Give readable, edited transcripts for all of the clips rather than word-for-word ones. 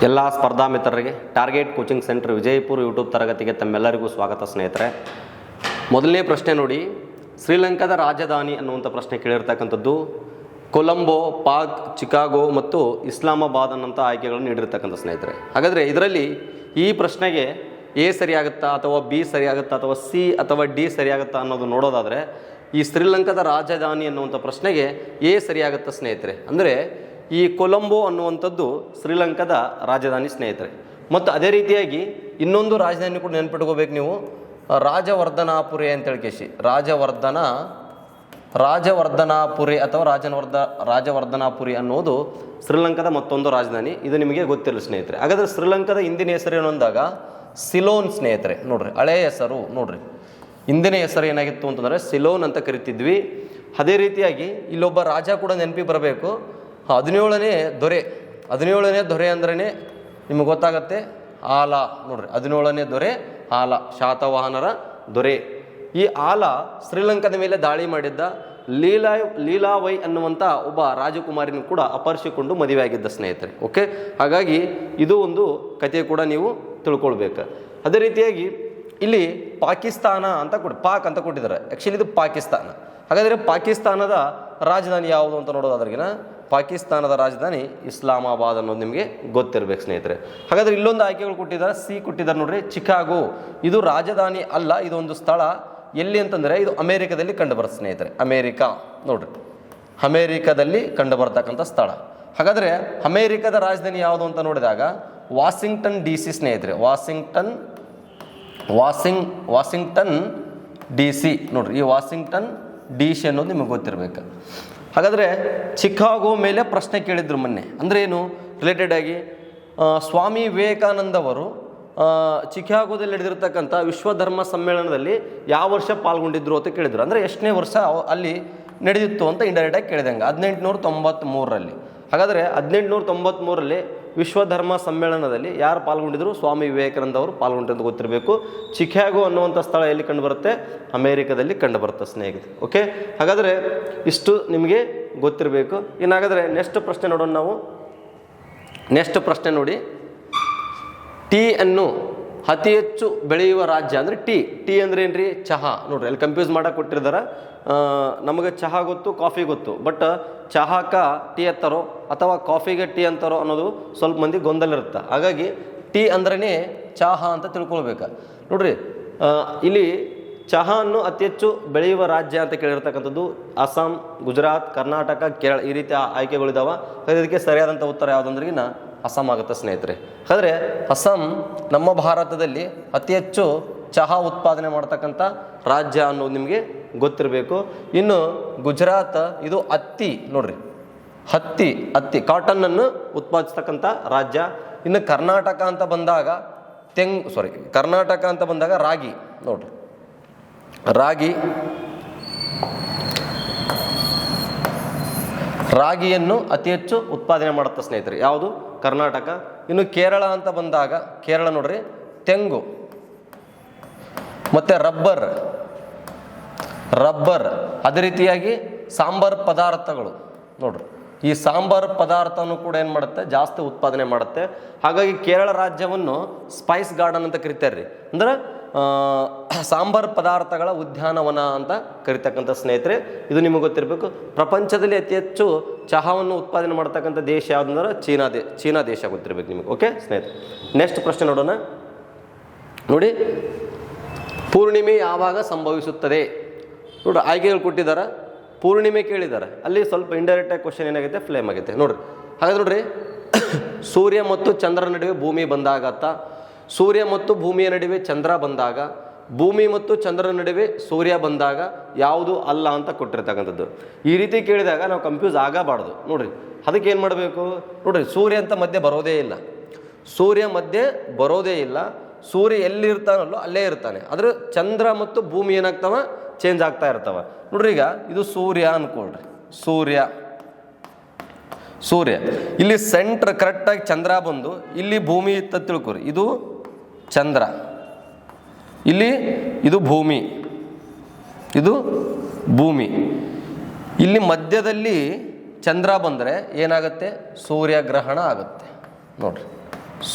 ಎಲ್ಲ ಸ್ಪರ್ಧಾ ಮಿತ್ರರಿಗೆ target coaching centre Vijayapura YouTube ತರಗತಿಗೆ ತಮ್ಮೆಲ್ಲರಿಗೂ ಸ್ವಾಗತ ಸ್ನೇಹಿತರೆ. ಮೊದಲನೇ ಪ್ರಶ್ನೆ ನೋಡಿ, ಶ್ರೀಲಂಕಾದ ರಾಜಧಾನಿ ಅನ್ನುವಂಥ ಪ್ರಶ್ನೆ ಕೇಳಿರ್ತಕ್ಕಂಥದ್ದು ಕೊಲಂಬೋ, ಪಾಕ್, ಚಿಕಾಗೋ ಮತ್ತು ಇಸ್ಲಾಮಾಬಾದ್ ಅನ್ನೋಂಥ ಆಯ್ಕೆಗಳನ್ನು ನೀಡಿರ್ತಕ್ಕಂಥ ಸ್ನೇಹಿತರೆ. ಹಾಗಾದರೆ ಇದರಲ್ಲಿ ಈ ಪ್ರಶ್ನೆಗೆ ಎ ಸರಿಯಾಗುತ್ತಾ ಅಥವಾ ಬಿ ಸರಿಯಾಗುತ್ತಾ ಅಥವಾ ಸಿ ಅಥವಾ ಡಿ ಸರಿಯಾಗುತ್ತಾ ಅನ್ನೋದು ನೋಡೋದಾದರೆ ಈ ಶ್ರೀಲಂಕಾದ ರಾಜಧಾನಿ ಅನ್ನುವಂಥ ಪ್ರಶ್ನೆಗೆ ಎ ಸರಿಯಾಗುತ್ತಾ ಸ್ನೇಹಿತರೆ. ಅಂದರೆ ಈ ಕೊಲಂಬೋ ಅನ್ನುವಂಥದ್ದು ಶ್ರೀಲಂಕಾದ ರಾಜಧಾನಿ ಸ್ನೇಹಿತರೆ. ಮತ್ತು ಅದೇ ರೀತಿಯಾಗಿ ಇನ್ನೊಂದು ರಾಜಧಾನಿ ಕೂಡ ನೆನ್ಪಿಟ್ಕೋಬೇಕು ನೀವು, ರಾಜವರ್ಧನಾಪುರಿ ಅಂತೇಳಿ ಕೇಸಿ ರಾಜವರ್ಧನಾಪುರಿ ಅಥವಾ ರಾಜವರ್ಧನಾಪುರಿ ಅನ್ನೋದು ಶ್ರೀಲಂಕಾದ ಮತ್ತೊಂದು ರಾಜಧಾನಿ. ಇದು ನಿಮಗೆ ಗೊತ್ತಿರಲಿ ಸ್ನೇಹಿತರೆ. ಹಾಗಾದರೆ ಶ್ರೀಲಂಕಾದ ಹಿಂದಿನ ಹೆಸರೇನು ಅಂದಾಗ ಸಿಲೋನ್ ಸ್ನೇಹಿತರೆ. ನೋಡ್ರಿ, ಹಳೆಯ ಹೆಸರು ನೋಡ್ರಿ, ಹಿಂದಿನ ಹೆಸರು ಏನಾಗಿತ್ತು ಅಂತಂದರೆ ಸಿಲೋನ್ ಅಂತ ಕರಿತಿದ್ವಿ. ಅದೇ ರೀತಿಯಾಗಿ ಇಲ್ಲೊಬ್ಬ ರಾಜ ಕೂಡ ನೆನಪಿಗೆ ಬರಬೇಕು, 17ನೇ ದೊರೆ ಅಂದ್ರೇ ನಿಮಗೆ ಗೊತ್ತಾಗತ್ತೆ ಆಲ. ನೋಡ್ರಿ, 17ನೇ ದೊರೆ ಆಲ, ಶಾತವಾಹನರ ದೊರೆ. ಈ ಆಲ ಶ್ರೀಲಂಕಾದ ಮೇಲೆ ದಾಳಿ ಮಾಡಿದ್ದ ಲೀಲಾವೈ ಅನ್ನುವಂಥ ಒಬ್ಬ ರಾಜಕುಮಾರಿನೂ ಕೂಡ ಅಪಹರಿಸಿಕೊಂಡು ಮದುವೆ ಆಗಿದ್ದ ಸ್ನೇಹಿತರೆ. ಓಕೆ, ಹಾಗಾಗಿ ಇದು ಒಂದು ಕಥೆ ಕೂಡ ನೀವು ತಿಳ್ಕೊಳ್ಬೇಕು. ಅದೇ ರೀತಿಯಾಗಿ ಇಲ್ಲಿ ಪಾಕಿಸ್ತಾನ ಅಂತ ಪಾಕ್ ಅಂತ ಕೊಟ್ಟಿದ್ದಾರೆ. ಆ್ಯಕ್ಚುಲಿ ಇದು ಪಾಕಿಸ್ತಾನ. ಹಾಗಾದರೆ ಪಾಕಿಸ್ತಾನದ ರಾಜಧಾನಿ ಯಾವುದು ಅಂತ ನೋಡೋದಾದ್ರಿಗಿನ ಪಾಕಿಸ್ತಾನದ ರಾಜಧಾನಿ ಇಸ್ಲಾಮಾಬಾದ್ ಅನ್ನೋದು ನಿಮಗೆ ಗೊತ್ತಿರಬೇಕು ಸ್ನೇಹಿತರೆ. ಹಾಗಾದರೆ ಇಲ್ಲೊಂದು ಆಯ್ಕೆಗಳು ಕೊಟ್ಟಿದ್ದಾರೆ, ಸಿ ಕೊಟ್ಟಿದ್ದಾರೆ ನೋಡ್ರಿ, ಚಿಕಾಗೋ. ಇದು ರಾಜಧಾನಿ ಅಲ್ಲ, ಇದೊಂದು ಸ್ಥಳ. ಎಲ್ಲಿ ಅಂತಂದರೆ ಇದು ಅಮೇರಿಕಾದಲ್ಲಿ ಕಂಡುಬರುತ್ತೆ ಸ್ನೇಹಿತರೆ. ಅಮೇರಿಕಾ ನೋಡ್ರಿ, ಅಮೇರಿಕಾದಲ್ಲಿ ಕಂಡುಬರ್ತಕ್ಕಂಥ ಸ್ಥಳ. ಹಾಗಾದರೆ ಅಮೇರಿಕಾದ ರಾಜಧಾನಿ ಯಾವುದು ಅಂತ ನೋಡಿದಾಗ ವಾಷಿಂಗ್ಟನ್ DC ಸ್ನೇಹಿತರೆ. ವಾಷಿಂಗ್ಟನ್ DC ನೋಡ್ರಿ, ಈ ವಾಷಿಂಗ್ಟನ್ DC ಅನ್ನೋದು ನಿಮಗೆ ಗೊತ್ತಿರಬೇಕು. ಹಾಗಾದರೆ ಚಿಕಾಗೋ ಮೇಲೆ ಪ್ರಶ್ನೆ ಕೇಳಿದ್ರು ಮೊನ್ನೆ. ಅಂದರೆ ಏನು ರಿಲೇಟೆಡ್ ಆಗಿ ಸ್ವಾಮಿ ವಿವೇಕಾನಂದವರು ಚಿಕಾಗೋದಲ್ಲಿ ನಡೆದಿರ್ತಕ್ಕಂಥ ವಿಶ್ವಧರ್ಮ ಸಮ್ಮೇಳನದಲ್ಲಿ ಯಾವ ವರ್ಷ ಪಾಲ್ಗೊಂಡಿದ್ರು ಅಂತ ಕೇಳಿದ್ರು. ಅಂದರೆ ಎಷ್ಟನೇ ವರ್ಷ ಅಲ್ಲಿ ನಡೆದಿತ್ತು ಅಂತ ಇಂಡೈರೆಕ್ಟಾಗಿ ಕೇಳಿದಂಗೆ 1893ರಲ್ಲಿ. ಹಾಗಾದರೆ 1893ರಲ್ಲಿ ವಿಶ್ವಧರ್ಮ ಸಮ್ಮೇಳನದಲ್ಲಿ ಯಾರು ಪಾಲ್ಗೊಂಡಿದ್ರು? ಸ್ವಾಮಿ ವಿವೇಕಾನಂದ ಅವರು ಪಾಲ್ಗೊಂಡಿದ್ದು ಗೊತ್ತಿರಬೇಕು. ಚಿಕಾಗೋ ಅನ್ನುವಂಥ ಸ್ಥಳ ಎಲ್ಲಿ ಕಂಡುಬರುತ್ತೆ? ಅಮೇರಿಕಾದಲ್ಲಿ ಕಂಡುಬರುತ್ತೆ ಸ್ನೇಹಿತರೆ. ಓಕೆ, ಹಾಗಾದರೆ ಇಷ್ಟು ನಿಮಗೆ ಗೊತ್ತಿರಬೇಕು. ಇನ್ನು ಹಾಗಾದರೆ ನೆಕ್ಸ್ಟ್ ಪ್ರಶ್ನೆ ನೋಡೋಣ ನಾವು. ನೆಕ್ಸ್ಟ್ ಪ್ರಶ್ನೆ ನೋಡಿ, ಟೀ ಅನ್ನು ಅತಿ ಹೆಚ್ಚು ಬೆಳೆಯುವ ರಾಜ್ಯ ಅಂದರೆ ಟೀ ಅಂದರೆ ಏನ್ರಿ? ಚಹಾ. ನೋಡ್ರಿ, ಅಲ್ಲಿ ಕನ್ಫ್ಯೂಸ್ ಮಾಡಕ್ಕೆ ಕೊಟ್ಟಿರ್ತಾರೆ. ನಮಗೆ ಚಹಾ ಗೊತ್ತು, ಕಾಫಿ ಗೊತ್ತು, ಬಟ್ ಚಹಾಕ ಟೀ ಅಂತಾರೋ ಅಥವಾ ಕಾಫಿಗೆ ಟೀ ಅಂತಾರೋ ಅನ್ನೋದು ಸ್ವಲ್ಪ ಮಂದಿ ಗೊಂದಲ ಇರುತ್ತೆ. ಹಾಗಾಗಿ ಟೀ ಅಂದ್ರೇ ಚಹಾ ಅಂತ ತಿಳ್ಕೊಳ್ಬೇಕು. ನೋಡ್ರಿ, ಇಲ್ಲಿ ಚಹಾವನ್ನು ಅತಿ ಹೆಚ್ಚು ಬೆಳೆಯುವ ರಾಜ್ಯ ಅಂತ ಕೇಳಿರ್ತಕ್ಕಂಥದ್ದು ಅಸ್ಸಾಂ, ಗುಜರಾತ್, ಕರ್ನಾಟಕ, ಕೇರಳ, ಈ ರೀತಿಯ ಆಯ್ಕೆಗಳಿದ್ದಾವೆ. ಇದಕ್ಕೆ ಸರಿಯಾದಂಥ ಉತ್ತರ ಯಾವುದಂದ್ರಿಗಿನ ಅಸ್ಸಾಂ ಆಗುತ್ತೆ ಸ್ನೇಹಿತರೆ. ಆದರೆ ಅಸ್ಸಾಂ ನಮ್ಮ ಭಾರತದಲ್ಲಿ ಅತಿ ಹೆಚ್ಚು ಚಹಾ ಉತ್ಪಾದನೆ ಮಾಡ್ತಕ್ಕಂಥ ರಾಜ್ಯ ಅನ್ನೋದು ನಿಮಗೆ ಗೊತ್ತಿರಬೇಕು. ಇನ್ನು ಗುಜರಾತ್ ಇದು ಹತ್ತಿ. ನೋಡ್ರಿ, ಹತ್ತಿ ಕಾಟನ್ನನ್ನು ಉತ್ಪಾದಿಸ್ತಕ್ಕಂಥ ರಾಜ್ಯ. ಇನ್ನು ಕರ್ನಾಟಕ ಅಂತ ಬಂದಾಗ ರಾಗಿ. ನೋಡ್ರಿ, ರಾಗಿಯನ್ನು ಅತಿ ಹೆಚ್ಚು ಉತ್ಪಾದನೆ ಮಾಡುತ್ತೆ ಸ್ನೇಹಿತರೆ. ಯಾವುದು? ಕರ್ನಾಟಕ. ಇನ್ನು ಕೇರಳ ಅಂತ ಬಂದಾಗ ಕೇರಳ ನೋಡ್ರಿ, ತೆಂಗು ಮತ್ತು ರಬ್ಬರ್. ಅದೇ ರೀತಿಯಾಗಿ ಸಾಂಬಾರ್ ಪದಾರ್ಥಗಳು. ನೋಡ್ರಿ, ಈ ಸಾಂಬಾರ್ ಪದಾರ್ಥನೂ ಕೂಡ ಏನು ಮಾಡುತ್ತೆ? ಜಾಸ್ತಿ ಉತ್ಪಾದನೆ ಮಾಡುತ್ತೆ. ಹಾಗಾಗಿ ಕೇರಳ ರಾಜ್ಯವನ್ನು ಸ್ಪೈಸ್ ಗಾರ್ಡನ್ ಅಂತ ಕರಿತಾರೆ ರೀ. ಅಂದ್ರೆ ಸಾಂಬಾರ್ ಪದಾರ್ಥಗಳ ಉದ್ಯಾನವನ ಅಂತ ಕರಿತಕ್ಕಂಥ ಸ್ನೇಹಿತರೆ. ಇದು ನಿಮಗೆ ಗೊತ್ತಿರಬೇಕು. ಪ್ರಪಂಚದಲ್ಲಿ ಅತಿ ಹೆಚ್ಚು ಚಹಾವನ್ನು ಉತ್ಪಾದನೆ ಮಾಡ್ತಕ್ಕಂಥ ದೇಶ ಯಾವುದಂದ್ರೆ ಚೀನಾ ದೇಶ ಗೊತ್ತಿರಬೇಕು ನಿಮಗೆ. ಓಕೆ ಸ್ನೇಹಿತರೆ, ನೆಕ್ಸ್ಟ್ ಪ್ರಶ್ನೆ ನೋಡೋಣ. ನೋಡಿ, ಪೂರ್ಣಿಮೆ ಯಾವಾಗ ಸಂಭವಿಸುತ್ತದೆ? ನೋಡ್ರಿ, ಆಯ್ಕೆಗಳು ಕೊಟ್ಟಿದ್ದಾರೆ. ಪೂರ್ಣಿಮೆ ಕೇಳಿದ್ದಾರೆ, ಅಲ್ಲಿ ಸ್ವಲ್ಪ ಇಂಡೈರೆಕ್ಟಾಗಿ ಕ್ವಶನ್ ಏನಾಗುತ್ತೆ? ಫ್ಲೇಮ್ ಆಗುತ್ತೆ. ನೋಡ್ರಿ, ಹಾಗಾದ್ರೆ ನೋಡ್ರಿ, ಸೂರ್ಯ ಮತ್ತು ಚಂದ್ರನ ನಡುವೆ ಭೂಮಿ ಬಂದಾಗತ್ತ, ಸೂರ್ಯ ಮತ್ತು ಭೂಮಿಯ ನಡುವೆ ಚಂದ್ರ ಬಂದಾಗ, ಭೂಮಿ ಮತ್ತು ಚಂದ್ರನ ನಡುವೆ ಸೂರ್ಯ ಬಂದಾಗ ಯಾವುದು ಅಲ್ಲ ಅಂತ ಕೊಟ್ಟಿರ್ತಕ್ಕಂಥದ್ದು. ಈ ರೀತಿ ಕೇಳಿದಾಗ ನಾವು ಕನ್ಫ್ಯೂಸ್ ಆಗಬಾರ್ದು. ನೋಡ್ರಿ, ಅದಕ್ಕೆ ಏನು ಮಾಡಬೇಕು? ನೋಡ್ರಿ, ಸೂರ್ಯ ಅಂತ ಮಧ್ಯೆ ಬರೋದೇ ಇಲ್ಲ. ಸೂರ್ಯ ಎಲ್ಲಿರ್ತಾನಲ್ಲೋ ಅಲ್ಲೇ ಇರ್ತಾನೆ. ಆದರೆ ಚಂದ್ರ ಮತ್ತು ಭೂಮಿ ಏನಾಗ್ತಾವ? ಚೇಂಜ್ ಆಗ್ತಾ ಇರ್ತಾವ. ನೋಡ್ರಿ, ಈಗ ಇದು ಸೂರ್ಯ ಅನ್ಕೊಳ್ರಿ, ಸೂರ್ಯ ಇಲ್ಲಿ ಸೆಂಟ್ರ್ ಕರೆಕ್ಟಾಗಿ ಚಂದ್ರ ಬಂದು ಇಲ್ಲಿ ಭೂಮಿ ಇತ್ತ ತಿಳ್ಕೊರಿ. ಇದು ಚಂದ್ರ, ಇಲ್ಲಿ ಇದು ಭೂಮಿ, ಇಲ್ಲಿ ಮಧ್ಯದಲ್ಲಿ ಚಂದ್ರ ಬಂದರೆ ಏನಾಗುತ್ತೆ? ಸೂರ್ಯಗ್ರಹಣ ಆಗುತ್ತೆ. ನೋಡ್ರಿ,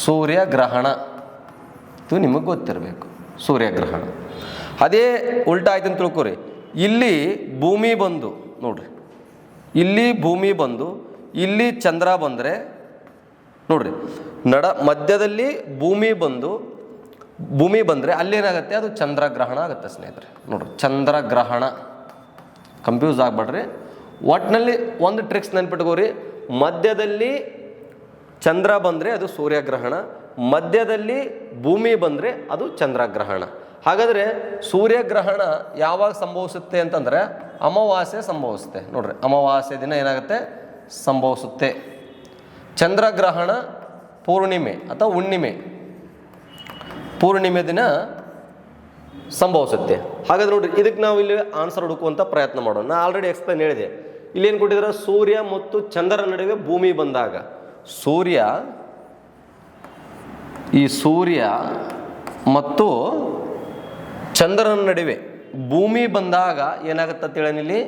ಸೂರ್ಯಗ್ರಹಣ. ಇದು ನಿಮಗೆ ಗೊತ್ತಿರಬೇಕು, ಸೂರ್ಯಗ್ರಹಣ. ಅದೇ ಉಲ್ಟಾ ಆಯ್ತು ಅಂತ ತಿಳ್ಕೊರಿ. ಇಲ್ಲಿ ಭೂಮಿ ಬಂದು ನೋಡ್ರಿ, ಇಲ್ಲಿ ಭೂಮಿ ಬಂದು ಇಲ್ಲಿ ಚಂದ್ರ ಬಂದರೆ ನೋಡ್ರಿ, ಮಧ್ಯದಲ್ಲಿ ಭೂಮಿ ಬಂದರೆ ಅಲ್ಲೇನಾಗುತ್ತೆ, ಅದು ಚಂದ್ರಗ್ರಹಣ ಆಗುತ್ತೆ ಸ್ನೇಹಿತರೆ. ನೋಡ್ರಿ, ಚಂದ್ರಗ್ರಹಣ. ಕನ್ಫ್ಯೂಸ್ ಆಗಬೇಡ್ರಿ. ಒಟ್ಟಿನಲ್ಲಿ ಒಂದು ಟ್ರಿಕ್ಸ್ ನೆನ್ಪಿಟ್ಕೋರಿ, ಮಧ್ಯದಲ್ಲಿ ಚಂದ್ರ ಬಂದರೆ ಅದು ಸೂರ್ಯಗ್ರಹಣ, ಮಧ್ಯದಲ್ಲಿ ಭೂಮಿ ಬಂದರೆ ಅದು ಚಂದ್ರಗ್ರಹಣ. ಹಾಗಾದರೆ ಸೂರ್ಯಗ್ರಹಣ ಯಾವಾಗ ಸಂಭವಿಸುತ್ತೆ ಅಂತಂದರೆ ಅಮಾವಾಸ್ಯೆ ಸಂಭವಿಸುತ್ತೆ. ನೋಡ್ರಿ, ಅಮಾವಾಸ್ಯೆ ದಿನ ಏನಾಗುತ್ತೆ, ಸಂಭವಿಸುತ್ತೆ. ಚಂದ್ರಗ್ರಹಣ ಪೂರ್ಣಿಮೆ ಅಥವಾ ಪೂರ್ಣಿಮೆ ದಿನ ಸಂಭವಿಸುತ್ತೆ. ಹಾಗಾದ್ರೆ ನೋಡ್ರಿ, ಇದಕ್ಕೆ ನಾವು ಇಲ್ಲಿ ಆನ್ಸರ್ ಹುಡುಕುವಂಥ ಪ್ರಯತ್ನ ಮಾಡೋಣ. ನಾ ಆಲ್ರೆಡಿ ಎಕ್ಸ್ಪ್ಲೇನ್ ಹೇಳಿದೆ. ಇಲ್ಲಿ ಏನು ಕೊಟ್ಟಿದ್ದಾರೆ, ಸೂರ್ಯ ಮತ್ತು ಚಂದ್ರನ ನಡುವೆ ಭೂಮಿ ಬಂದಾಗ, ಸೂರ್ಯ ಮತ್ತು ಚಂದ್ರನ ನಡುವೆ ಭೂಮಿ ಬಂದಾಗ ಏನಾಗುತ್ತೆ ಅಂತೇಳಿ ಇಲ್ಲಿ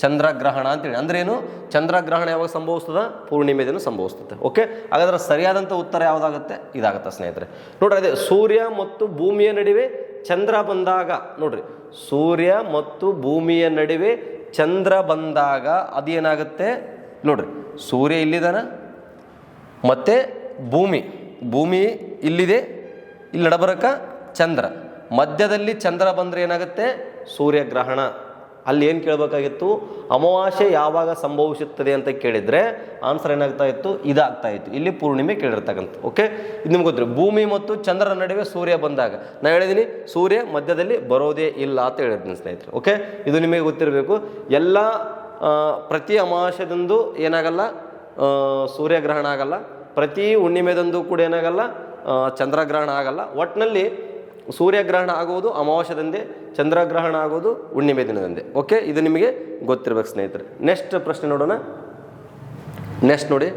ಚಂದ್ರಗ್ರಹಣ ಅಂತೇಳಿ. ಅಂದ್ರೆ ಏನು, ಚಂದ್ರಗ್ರಹಣ ಯಾವಾಗ ಸಂಭವಿಸ್ತದ, ಪೂರ್ಣಿಮೆ ದಿನ ಸಂಭವಿಸ್ತದೆ. ಓಕೆ, ಹಾಗಾದ್ರೆ ಸರಿಯಾದಂಥ ಉತ್ತರ ಯಾವುದಾಗುತ್ತೆ, ಇದಾಗುತ್ತೆ ಸ್ನೇಹಿತರೆ. ನೋಡ್ರಿ, ಅದೇ ಸೂರ್ಯ ಮತ್ತು ಭೂಮಿಯ ನಡುವೆ ಚಂದ್ರ ಬಂದಾಗ, ನೋಡ್ರಿ, ಸೂರ್ಯ ಮತ್ತು ಭೂಮಿಯ ನಡುವೆ ಚಂದ್ರ ಬಂದಾಗ ಅದೇನಾಗುತ್ತೆ ನೋಡ್ರಿ, ಸೂರ್ಯ ಇಲ್ಲಿದಾನ ಮತ್ತೆ ಭೂಮಿ ಇಲ್ಲಿದೆ, ಇಲ್ಲಿ ನಡಬರಕ ಚಂದ್ರ, ಮಧ್ಯದಲ್ಲಿ ಚಂದ್ರ ಬಂದರೆ ಏನಾಗುತ್ತೆ, ಸೂರ್ಯಗ್ರಹಣ. ಅಲ್ಲಿ ಏನು ಕೇಳಬೇಕಾಗಿತ್ತು, ಅಮಾವಾಸ್ಯೆ ಯಾವಾಗ ಸಂಭವಿಸುತ್ತದೆ ಅಂತ ಕೇಳಿದರೆ ಆನ್ಸರ್ ಏನಾಗ್ತಾ ಇತ್ತು, ಇದಾಗ್ತಾ ಇತ್ತು. ಇಲ್ಲಿ ಪೂರ್ಣಿಮೆ ಕೇಳಿರ್ತಕ್ಕಂಥ. ಓಕೆ, ಇದು ನಿಮ್ಗೆ ಗೊತ್ತಿರಿ. ಭೂಮಿ ಮತ್ತು ಚಂದ್ರನ ನಡುವೆ ಸೂರ್ಯ ಬಂದಾಗ ನಾನು ಹೇಳಿದ್ದೀನಿ, ಸೂರ್ಯ ಮಧ್ಯದಲ್ಲಿ ಬರೋದೇ ಇಲ್ಲ ಅಂತ ಹೇಳಿದ್ದೀನಿ ಸ್ನೇಹಿತರೆ. ಓಕೆ, ಇದು ನಿಮಗೆ ಗೊತ್ತಿರಬೇಕು. ಎಲ್ಲ ಪ್ರತಿ ಅಮಾವಾಸ್ಯೆದಂದು ಏನಾಗಲ್ಲ, ಸೂರ್ಯಗ್ರಹಣ ಆಗಲ್ಲ. ಪ್ರತಿ ಹುಣ್ಣಿಮೆದಂದು ಕೂಡ ಏನಾಗಲ್ಲ, ಚಂದ್ರಗ್ರಹಣ ಆಗಲ್ಲ. ಒಟ್ಟಿನಲ್ಲಿ ಸೂರ್ಯಗ್ರಹಣ ಆಗುವುದು ಅಮಾವಾಸ್ಯದಂದೇ, ಚಂದ್ರಗ್ರಹಣ ಆಗೋದು ಹುಣ್ಣಿಮೆ ದಿನದಂದೇ. ಓಕೆ, ಇದು ನಿಮಗೆ ಗೊತ್ತಿರ್ಬೇಕು ಸ್ನೇಹಿತರೆ. ನೆಕ್ಸ್ಟ್ ಪ್ರಶ್ನೆ ನೋಡೋಣ. ನೆಕ್ಸ್ಟ್ ನೋಡಿ,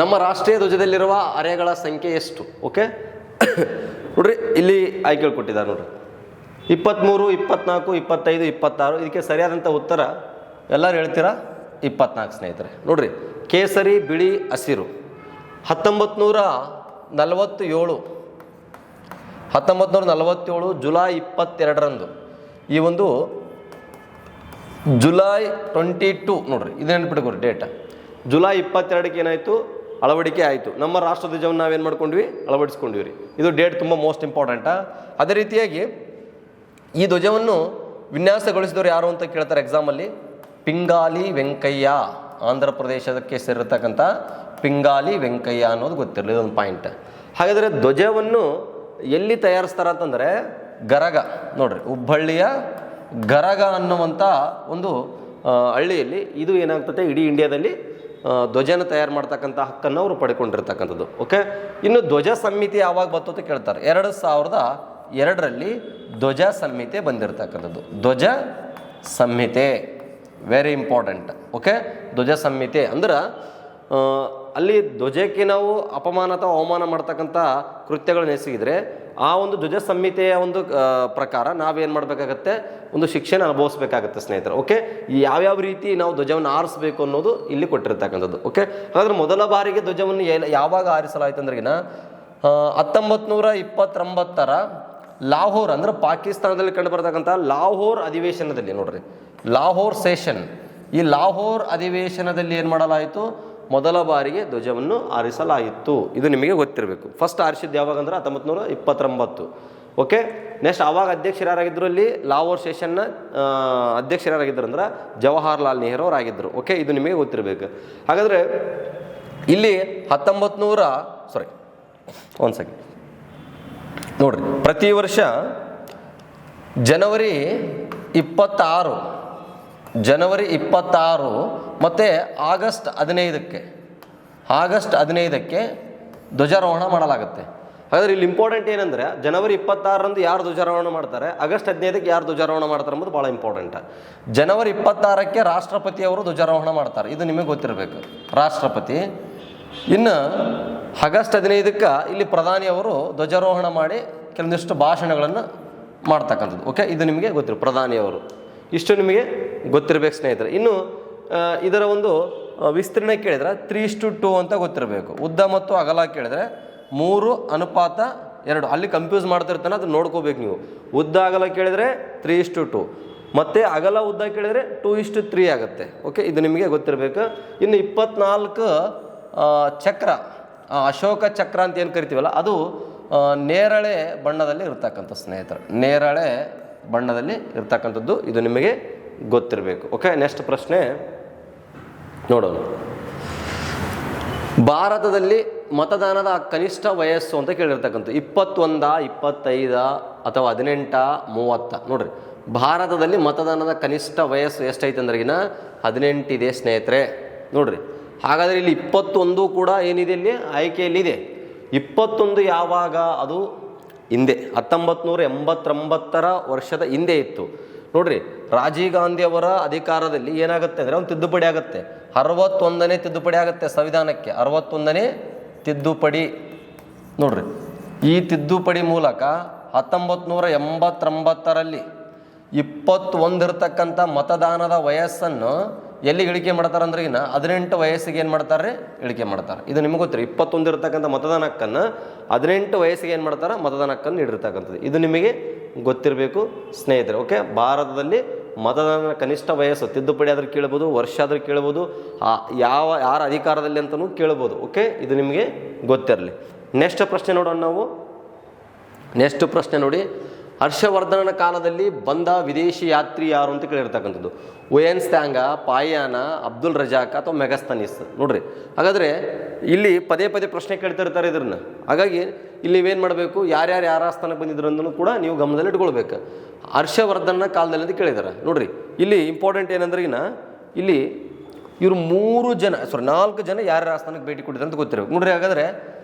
ನಮ್ಮ ರಾಷ್ಟ್ರೀಯ ಧ್ವಜದಲ್ಲಿರುವ ಅರೆಗಳ ಸಂಖ್ಯೆ ಎಷ್ಟು? ಓಕೆ ನೋಡ್ರಿ, ಇಲ್ಲಿ ಆಯ್ಕೆಗಳು ಕೊಟ್ಟಿದ್ದಾರೆ ನೋಡ್ರಿ, 23, 24, 25, 26. ಇದಕ್ಕೆ ಸರಿಯಾದಂಥ ಉತ್ತರ ಎಲ್ಲರೂ ಹೇಳ್ತೀರಾ, 24 ಸ್ನೇಹಿತರೆ. ನೋಡ್ರಿ, ಕೇಸರಿ, ಬಿಳಿ, ಹಸಿರು 1947 ಜುಲೈ 22ರಂದು, ಈ ಒಂದು ಜುಲೈ 22 ನೋಡ್ರಿ, ಇದು ನೆನ್ಪಿಟ್ಕೊರಿ ಡೇಟ. ಜುಲೈ 22ಕ್ಕೆ ಏನಾಯಿತು, ಅಳವಡಿಕೆ ಆಯಿತು. ನಮ್ಮ ರಾಷ್ಟ್ರ ಧ್ವಜವನ್ನು ನಾವೇನು ಮಾಡ್ಕೊಂಡ್ವಿ, ಅಳವಡಿಸ್ಕೊಂಡ್ವಿ ರೀ. ಇದು ಡೇಟ್ ತುಂಬ ಮೋಸ್ಟ್ ಇಂಪಾರ್ಟೆಂಟಾ. ಅದೇ ರೀತಿಯಾಗಿ ಈ ಧ್ವಜವನ್ನು ವಿನ್ಯಾಸಗೊಳಿಸಿದವರು ಯಾರು ಅಂತ ಕೇಳ್ತಾರೆ ಎಕ್ಸಾಮಲ್ಲಿ. ಪಿಂಗಾಲಿ ವೆಂಕಯ್ಯ, ಆಂಧ್ರ ಪ್ರದೇಶಕ್ಕೆ ಸೇರಿರ್ತಕ್ಕಂಥ ಪಿಂಗಾಲಿ ವೆಂಕಯ್ಯ ಅನ್ನೋದು ಗೊತ್ತಿರಲಿ, ಇದೊಂದು ಪಾಯಿಂಟ್. ಹಾಗಾದರೆ ಧ್ವಜವನ್ನು ಎಲ್ಲಿ ತಯಾರಿಸ್ತಾರ ಅಂತಂದರೆ ಗರಗ. ನೋಡ್ರಿ, ಹುಬ್ಬಳ್ಳಿಯ ಗರಗ ಅನ್ನುವಂಥ ಒಂದು ಹಳ್ಳಿಯಲ್ಲಿ ಇದು ಏನಾಗ್ತದೆ, ಇಡೀ ಇಂಡಿಯಾದಲ್ಲಿ ಧ್ವಜನ ತಯಾರು ಮಾಡ್ತಕ್ಕಂಥ ಹಕ್ಕನ್ನು ಅವರು ಪಡ್ಕೊಂಡಿರ್ತಕ್ಕಂಥದ್ದು. ಓಕೆ, ಇನ್ನು ಧ್ವಜ ಸಂಹಿತೆ ಯಾವಾಗ ಬರ್ತದೆ ಕೇಳ್ತಾರೆ. 2002ರಲ್ಲಿ ಧ್ವಜ ಸಂಹಿತೆ ಬಂದಿರತಕ್ಕಂಥದ್ದು. ಧ್ವಜ ಸಂಹಿತೆ ವೆರಿ ಇಂಪಾರ್ಟೆಂಟ್. ಓಕೆ, ಧ್ವಜ ಸಂಹಿತೆ ಅಂದ್ರೆ ಅಲ್ಲಿ ಧ್ವಜಕ್ಕೆ ನಾವು ಅಪಮಾನ ಅಥವಾ ಅವಮಾನ ಮಾಡ್ತಕ್ಕಂಥ ಕೃತ್ಯಗಳನ್ನು ಎಸಗಿದರೆ ಆ ಒಂದು ಧ್ವಜ ಸಂಹಿತೆಯ ಒಂದು ಪ್ರಕಾರ ನಾವೇನು ಮಾಡಬೇಕಾಗತ್ತೆ, ಒಂದು ಶಿಕ್ಷೆನ ಅನುಭವಿಸ್ಬೇಕಾಗತ್ತೆ ಸ್ನೇಹಿತರೆ. ಓಕೆ, ಯಾವ್ಯಾವ ರೀತಿ ನಾವು ಧ್ವಜವನ್ನು ಆರಿಸಬೇಕು ಅನ್ನೋದು ಇಲ್ಲಿ ಕೊಟ್ಟಿರ್ತಕ್ಕಂಥದ್ದು. ಓಕೆ, ಹಾಗಾದ್ರೆ ಮೊದಲ ಬಾರಿಗೆ ಧ್ವಜವನ್ನು ಯಾವಾಗ ಆರಿಸಲಾಯಿತು ಅಂದ್ರೆಗಿನ 1929ರ ಲಾಹೋರ್ ಅಂದ್ರೆ ಪಾಕಿಸ್ತಾನದಲ್ಲಿ ಕಂಡು ಬರ್ತಕ್ಕಂಥ ಲಾಹೋರ್ ಅಧಿವೇಶನದಲ್ಲಿ. ನೋಡ್ರಿ, ಲಾಹೋರ್ ಸೆಷನ್, ಈ ಲಾಹೋರ್ ಅಧಿವೇಶನದಲ್ಲಿ ಏನು ಮಾಡಲಾಯಿತು, ಮೊದಲ ಬಾರಿಗೆ ಧ್ವಜವನ್ನು ಆರಿಸಲಾಯಿತು. ಇದು ನಿಮಗೆ ಗೊತ್ತಿರಬೇಕು. ಫಸ್ಟ್ ಆರಿಸಿದ್ದು ಯಾವಾಗ ಅಂದ್ರೆ 1929. ಓಕೆ, ನೆಕ್ಸ್ಟ್ ಆವಾಗ ಅಧ್ಯಕ್ಷರು ಯಾರಾಗಿದ್ದರು, ಅಲ್ಲಿ ಲಾಹೋರ್ ಸೆಷನ್ನ ಅಧ್ಯಕ್ಷರು ಯಾರಾಗಿದ್ದರು ಅಂದ್ರೆ ಜವಾಹರ್ಲಾಲ್ ನೆಹರು ಅವರಾಗಿದ್ದರು. ಓಕೆ, ಇದು ನಿಮಗೆ ಗೊತ್ತಿರಬೇಕು. ಹಾಗಾದರೆ ಇಲ್ಲಿ 1900 ಒಂದು ಸೆಕೆಂಡ್ ನೋಡ್ರಿ, ಪ್ರತಿ ವರ್ಷ ಜನವರಿ 26 ಮತ್ತು ಆಗಸ್ಟ್ 15ಕ್ಕೆ ಧ್ವಜಾರೋಹಣ ಮಾಡಲಾಗುತ್ತೆ. ಹಾಗಾದ್ರೆ ಇಲ್ಲಿ ಇಂಪಾರ್ಟೆಂಟ್ ಏನಂದರೆ ಜನವರಿ 26ರಂದು ಯಾರು ಧ್ವಜಾರೋಹಣ ಮಾಡ್ತಾರೆ, ಆಗಸ್ಟ್ 15ಕ್ಕೆ ಯಾರು ಧ್ವಜಾರೋಹಣ ಮಾಡ್ತಾರೆ ಅನ್ನೋದು ಭಾಳ ಇಂಪಾರ್ಟೆಂಟ್. ಜನವರಿ 26ಕ್ಕೆ ರಾಷ್ಟ್ರಪತಿಯವರು ಧ್ವಜಾರೋಹಣ ಮಾಡ್ತಾರೆ, ಇದು ನಿಮಗೆ ಗೊತ್ತಿರಬೇಕು, ರಾಷ್ಟ್ರಪತಿ. ಇನ್ನು ಆಗಸ್ಟ್ 15ಕ್ಕೆ ಇಲ್ಲಿ ಪ್ರಧಾನಿಯವರು ಧ್ವಜಾರೋಹಣ ಮಾಡಿ ಕೆಲವೊಂದಿಷ್ಟು ಭಾಷಣಗಳನ್ನು ಮಾಡ್ತಕ್ಕಂಥದ್ದು. ಓಕೆ, ಇದು ನಿಮಗೆ ಗೊತ್ತಿರೋ ಪ್ರಧಾನಿಯವರು. ಇಷ್ಟು ನಿಮಗೆ ಗೊತ್ತಿರಬೇಕು ಸ್ನೇಹಿತರೆ. ಇನ್ನು ಇದರ ಒಂದು ವಿಸ್ತೀರ್ಣ ಕೇಳಿದರೆ 3:2 ಅಂತ ಗೊತ್ತಿರಬೇಕು. ಉದ್ದ ಮತ್ತು ಅಗಲ ಕೇಳಿದರೆ 3:2. ಅಲ್ಲಿ ಕನ್ಫ್ಯೂಸ್ ಮಾಡ್ತಿರ್ತಾನೆ, ಅದು ನೋಡ್ಕೋಬೇಕು ನೀವು. ಉದ್ದ ಅಗಲ ಕೇಳಿದರೆ 3:2, ಮತ್ತು ಅಗಲ ಉದ್ದ ಕೇಳಿದರೆ 2:3 ಆಗುತ್ತೆ. ಓಕೆ, ಇದು ನಿಮಗೆ ಗೊತ್ತಿರಬೇಕು. ಇನ್ನು 24 ಚಕ್ರ, ಅಶೋಕ ಚಕ್ರ ಅಂತ ಏನು ಕರಿತೀವಲ್ಲ, ಅದು ನೇರಳೆ ಬಣ್ಣದಲ್ಲಿ ಇರ್ತಕ್ಕಂಥ ಸ್ನೇಹಿತರೆ, ನೇರಳೆ ಬಣ್ಣದಲ್ಲಿ ಇರ್ತಕ್ಕಂಥದ್ದು, ಇದು ನಿಮಗೆ ಗೊತ್ತಿರಬೇಕು. ಓಕೆ, ನೆಕ್ಸ್ಟ್ ಪ್ರಶ್ನೆ ನೋಡೋಣ. ಭಾರತದಲ್ಲಿ ಮತದಾನದ ಕನಿಷ್ಠ ವಯಸ್ಸು ಅಂತ ಕೇಳಿರ್ತಕ್ಕಂಥ 21, 25 ಅಥವಾ 18, 30. ನೋಡ್ರಿ, ಭಾರತದಲ್ಲಿ ಮತದಾನದ ಕನಿಷ್ಠ ವಯಸ್ಸು ಎಷ್ಟೈತೆ ಅಂದ್ರೆಗಿನ 18 ಇದೆ ಸ್ನೇಹಿತರೆ. ನೋಡ್ರಿ, ಹಾಗಾದರೆ ಇಲ್ಲಿ 21 ಕೂಡ ಏನಿದೆ, ಇಲ್ಲಿ ಆಯ್ಕೆಯಲ್ಲಿದೆ. 21 ಯಾವಾಗ? ಅದು ಹಿಂದೆ 1989 ವರ್ಷದ ಹಿಂದೆ ಇತ್ತು. ನೋಡ್ರಿ, ರಾಜೀವ್ ಗಾಂಧಿ ಅವರ ಅಧಿಕಾರದಲ್ಲಿ ಏನಾಗುತ್ತೆ ಅಂದರೆ ಒಂದು ತಿದ್ದುಪಡಿ ಆಗುತ್ತೆ. 61ನೇ ತಿದ್ದುಪಡಿ ಆಗುತ್ತೆ ಸಂವಿಧಾನಕ್ಕೆ, 61ನೇ ತಿದ್ದುಪಡಿ. ನೋಡ್ರಿ, ಈ ತಿದ್ದುಪಡಿ ಮೂಲಕ 1989ರಲ್ಲಿ 21 ಇರ್ತಕ್ಕಂಥ ಮತದಾನದ ವಯಸ್ಸನ್ನು ಎಲ್ಲಿ ಇಳಿಕೆ ಮಾಡ್ತಾರೆ ಅಂದ್ರೆ ಇನ್ನು 18 ವಯಸ್ಸಿಗೆ ಏನು ಮಾಡ್ತಾರೆ, ಇಳಿಕೆ ಮಾಡ್ತಾರೆ. ಇದು ನಿಮಗೆ ಗೊತ್ತಿರಿ, 21 ಇರ್ತಕ್ಕಂಥ ಮತದಾನ ಹಕ್ಕನ್ನು 18 ವಯಸ್ಸಿಗೆ ಏನು ಮಾಡ್ತಾರೆ, ಮತದಾನ ಹಕ್ಕನ್ನು ನೀಡಿರ್ತಕ್ಕಂಥದ್ದು. ಇದು ನಿಮಗೆ ಗೊತ್ತಿರಬೇಕು ಸ್ನೇಹಿತರೆ. ಓಕೆ, ಭಾರತದಲ್ಲಿ ಮತದಾನ ಕನಿಷ್ಠ ವಯಸ್ಸು ತಿದ್ದುಪಡಿ ಆದರೂ ಕೇಳ್ಬೋದು, ವರ್ಷ ಆದರೂ ಕೇಳ್ಬೋದು, ಯಾರ ಅಧಿಕಾರದಲ್ಲಿ ಅಂತಲೂ ಕೇಳ್ಬೋದು. ಓಕೆ, ಇದು ನಿಮಗೆ ಗೊತ್ತಿರಲಿ. ನೆಕ್ಸ್ಟ್ ಪ್ರಶ್ನೆ ನೋಡೋಣ ನಾವು. ನೆಕ್ಸ್ಟ್ ಪ್ರಶ್ನೆ ನೋಡಿ, ಹರ್ಷವರ್ಧನನ ಕಾಲದಲ್ಲಿ ಬಂದ ವಿದೇಶಿ ಯಾತ್ರಿ ಯಾರು ಅಂತ ಕೇಳಿರ್ತಕ್ಕಂಥದ್ದು. ಹುಯೆನ್ ತ್ಸಾಂಗ್, ಪಾಯಾನ, ಅಬ್ದುಲ್ ರಜಾಕ್ ಅಥವಾ ಮೆಗಸ್ತನೀಸ್. ನೋಡ್ರಿ, ಹಾಗಾದರೆ ಇಲ್ಲಿ ಪದೇ ಪದೇ ಪ್ರಶ್ನೆ ಕೇಳ್ತಿರ್ತಾರೆ ಇದನ್ನು. ಹಾಗಾಗಿ ಇಲ್ಲಿ ನೀವೇನು ಮಾಡಬೇಕು, ಯಾರ ಆಸ್ಥಾನಕ್ಕೆ ಬಂದಿದ್ರು ಅಂದೂ ಕೂಡ ನೀವು ಗಮನದಲ್ಲಿ ಇಟ್ಕೊಳ್ಬೇಕು. ಹರ್ಷವರ್ಧನ ಕಾಲದಲ್ಲಿ ಅಂತ ಕೇಳಿದ್ದಾರೆ. ನೋಡ್ರಿ, ಇಲ್ಲಿ ಇಂಪಾರ್ಟೆಂಟ್ ಏನಂದ್ರೆ ಇಲ್ಲಿ ಇವರು 4 ಜನ ಯಾರ ಆಸ್ಥಾನಕ್ಕೆ ಭೇಟಿ ಕೊಟ್ಟಿದ್ದಾರೆ ಅಂತ ಗೊತ್ತಿರಬೇಕು. ನೋಡ್ರಿ, ಹಾಗಾದರೆ